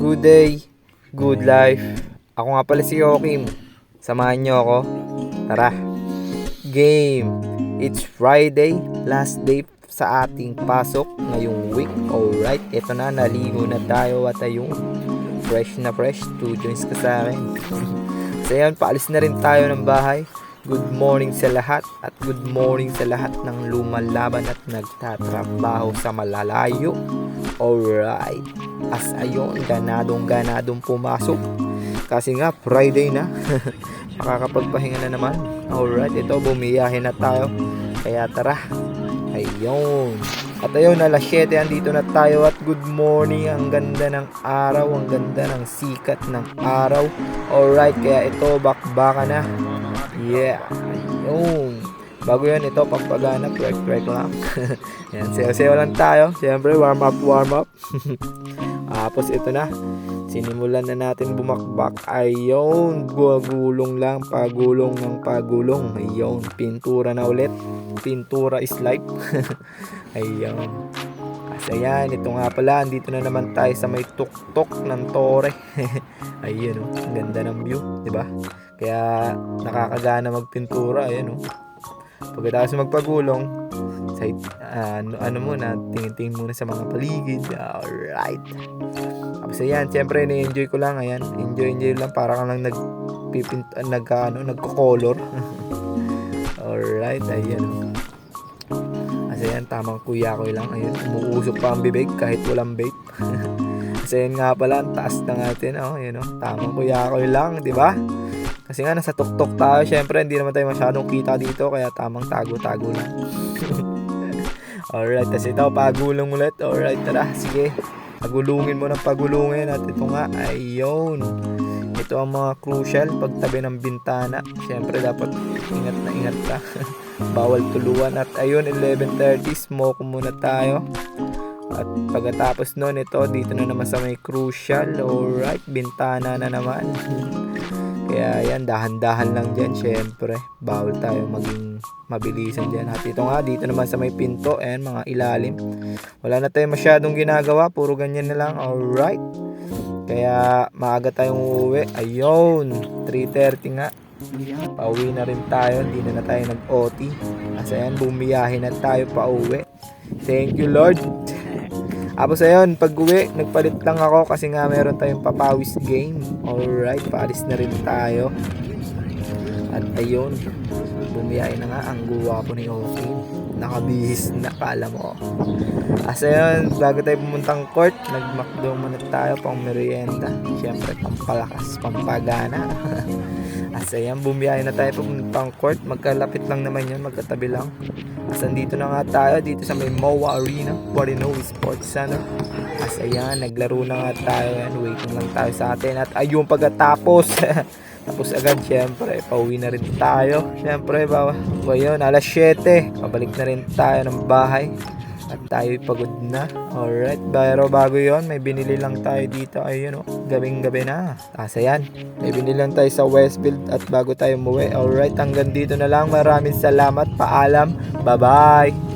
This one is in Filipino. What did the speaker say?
Good day, good life. Ako nga pala si Joakim. Samahan niyo ako. Tara, game. It's Friday, last day sa ating pasok ngayong week. Alright, eto na, naligo na tayo at ayun, fresh na fresh. 2 joints ka sa akin. So yan, paalis na rin tayo ng bahay. Good morning sa lahat at good morning sa lahat ng lumalaban at nagtatrabaho sa malalayo. Alright, as ayun, ganadong pumasok kasi nga Friday na. Makakapagpahinga na naman. Alright, ito, bumiyahe na tayo, kaya tara. Ayun, at ayun, alas 7, andito na tayo at good morning. Ang ganda ng araw, ang ganda ng sikat ng araw. Alright, kaya ito, bakbaka na. Yeah, ayun. Bago yan, ito, pampagana, trek lang. Yan, sayo-sayo lang tayo. Siyempre, warm up. Tapos ito na, sinimulan na natin bumakbak. Ayun, gulong lang, pagulong ng pagulong. Ayun, pintura na ulit. Pintura is life. Ayun. Kasi yan, ito nga pala, andito na naman tayo sa may tuktok ng Tore. Ayun, oh, ang ganda ng view, di ba? Kaya nakakagana magpintura. Ayun, oh. Pagkatapos magpagulong, muna, tingin-tingin muna sa mga paligid. Alright. Tapos ayan, siyempre na-enjoy ko lang. Ayan, enjoy lang, para kang lang nagko-color. Alright, ayan. Kasi ayan, tamang kuya ko lang. Ayun, umuusok pa ang bibig kahit walang vape. Kasi ayan nga pala, ang taas na natin. Oh, ayan, oh, tamang kuya ko lang, di ba? Kasi nga nasa tuktok tayo, syempre hindi naman tayo masyadong kita dito, kaya tamang tago-tago lang. Alright, kasi ito, pagulong ulit. Alright, tara, sige, pagulungin mo ng pagulungin. At ito nga, ayun, ito ang mga crucial pagtabi ng bintana. Syempre dapat ingat na ingat ka. Bawal tuluan. At ayun, 11:30, smoke muna tayo. At pagkatapos nun, ito, dito na naman sa may crucial. Alright, bintana na naman. Kaya yan, dahan-dahan lang dyan. Syempre, bawal tayo maging mabilisan dyan. At ito nga, dito naman sa may pinto, ayan, mga ilalim, wala na tayo masyadong ginagawa, puro ganyan na lang. Alright, kaya maaga tayong uuwi. Ayun, 3:30 nga, pauwi na rin tayo. Hindi na tayo nag-OT. Kasi ayan, bumiyahe na tayo pa uwi. Thank you Lord. Tapos ayun, pag uwi, nagpalit lang ako kasi nga meron tayong papawis game. Alright, paalis na rin tayo. At ayun, bumiyahe na nga, ang guwapo ni Oki. Nakabihis na, kala mo. Kasi ayun, bago tayo pumuntang court, nag-McDo muna tayo pang merienda. Siyempre, pampalakas, pampagana. Kasi ayan, bumiyahe na tayo pumuntang court. Magkalapit lang naman yun, magkatabi lang. As andito na nga tayo dito sa may MOA Arena, Guarino Sports Center. As ayan, naglaro na nga tayo. Ayan, waiting lang tayo sa atin. At ayun, pagkatapos tapos agad, syempre, pauwi na rin tayo. Syempre, ayun, alas 7, pabalik na rin tayo ng bahay. At tayo'y pagod na. Alright, pero bago yon, may binili lang tayo dito. Ayun, oh, gabing-gabi na. Ayan, may binili lang tayo sa Westfield at bago tayo umuwi. Alright, hanggang dito na lang. Maraming salamat. Paalam. Bye-bye.